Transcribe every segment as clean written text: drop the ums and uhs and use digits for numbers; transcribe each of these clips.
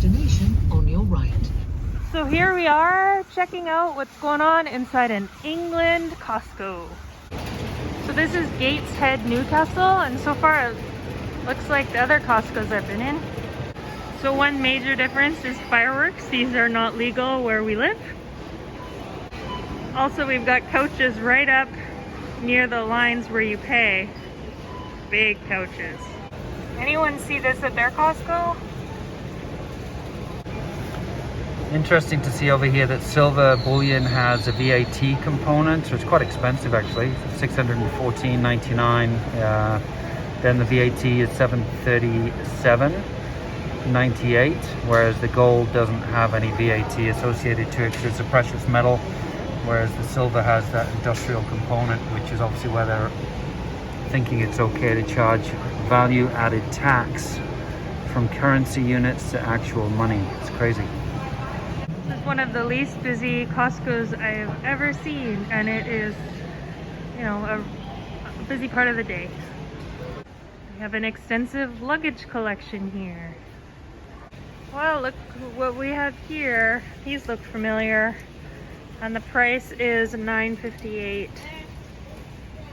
destination on your right. So here we are checking out what's going on inside an England Costco. So this is Gateshead, Newcastle, and so far it looks like the other Costcos I've been in. So one major difference is fireworks. These are not legal where we live. Also, we've got couches right up near the lines where you pay. Big couches. Anyone see this at their Costco? Interesting to see over here that silver bullion has a VAT component, so it's quite expensive actually, $614.99. Then the VAT is $737.98, whereas the gold doesn't have any VAT associated to it because it's a precious metal, whereas the silver has that industrial component, which is obviously where they're thinking it's okay to charge value-added tax from currency units to actual money. It's crazy. This is one of the least busy Costco's I've ever seen, and it is, you know, a busy part of the day. We have an extensive luggage collection here. Well, look what we have here. These look familiar, and the price is $9.58.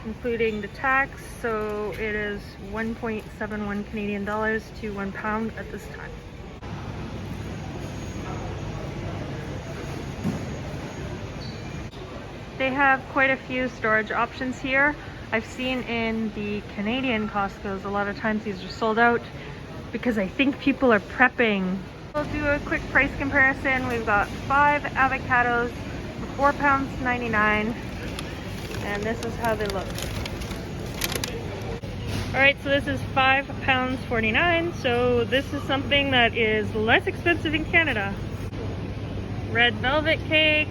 including the tax, so it is 1.71 Canadian dollars to £1 at this time. They have quite a few storage options here. I've seen in the Canadian Costco's a lot of times these are sold out because I think people are prepping. We'll do a quick price comparison. We've got 5 avocados for £4.99. and this is how they look. Alright, so this is £5.49, so this is something that is less expensive in Canada. Red velvet cake,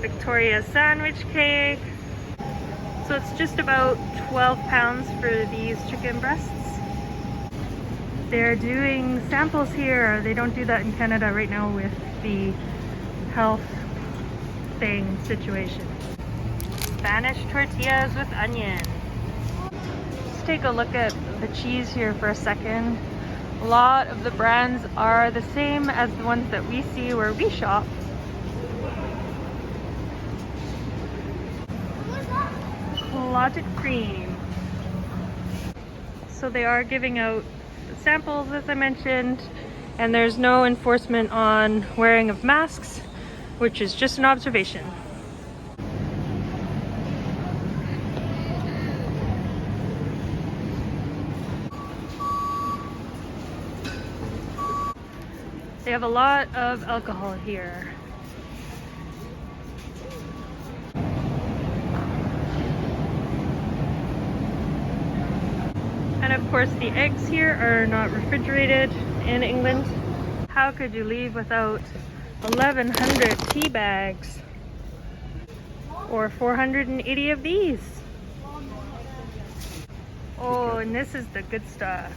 Victoria sandwich cake. So it's just about £12 for these chicken breasts. They're doing samples here. They don't do that in Canada right now with the health thing situation. Spanish tortillas with onion. Let's take a look at the cheese here for a second. A lot of the brands are the same as the ones that we see where we shop. Clotted cream. So they are giving out samples, as I mentioned, and there's no enforcement on wearing of masks, which is just an observation. They have a lot of alcohol here. And of course the eggs here are not refrigerated in England. How could you leave without 1,100 tea bags? Or 480 of these? Oh, and this is the good stuff.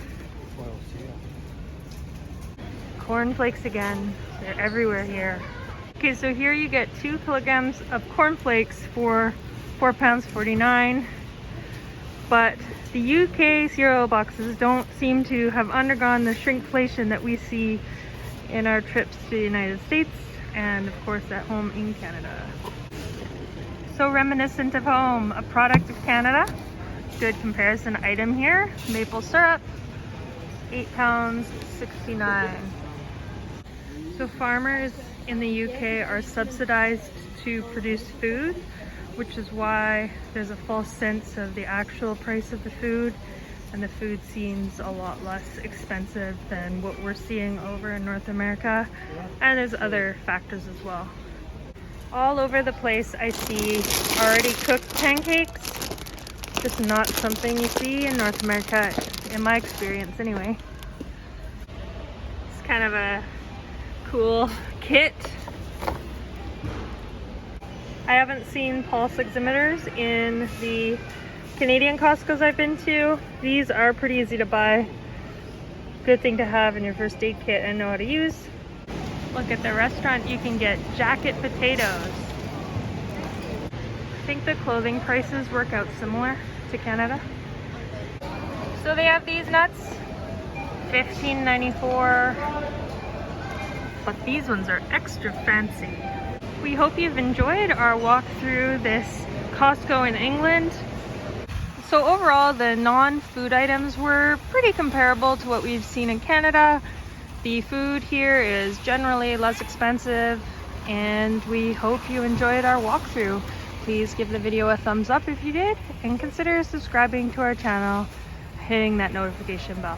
Cornflakes again. They're everywhere here. Okay, so here you get 2 kilograms of cornflakes for £4.49. But the UK cereal boxes don't seem to have undergone the shrinkflation that we see in our trips to the United States and of course at home in Canada. So reminiscent of home, a product of Canada. Good comparison item here. Maple syrup, £8.69. So farmers in the UK are subsidized to produce food, which is why there's a false sense of the actual price of the food, and the food seems a lot less expensive than what we're seeing over in North America. And there's other factors as well. All over the place I see already cooked pancakes. Just not something you see in North America, in my experience anyway. It's kind of a cool kit. I haven't seen pulse oximeters in the Canadian Costco's I've been to. These are pretty easy to buy. Good thing to have in your first aid kit and know how to use. Look at the restaurant, you can get jacket potatoes. I think the clothing prices work out similar to Canada. So they have these nuts. $15.94. But these ones are extra fancy. We hope you've enjoyed our walk through this Costco in England. So overall, the non-food items were pretty comparable to what we've seen in Canada. The food here is generally less expensive, and we hope you enjoyed our walkthrough. Please give the video a thumbs up if you did, and consider subscribing to our channel, hitting that notification bell.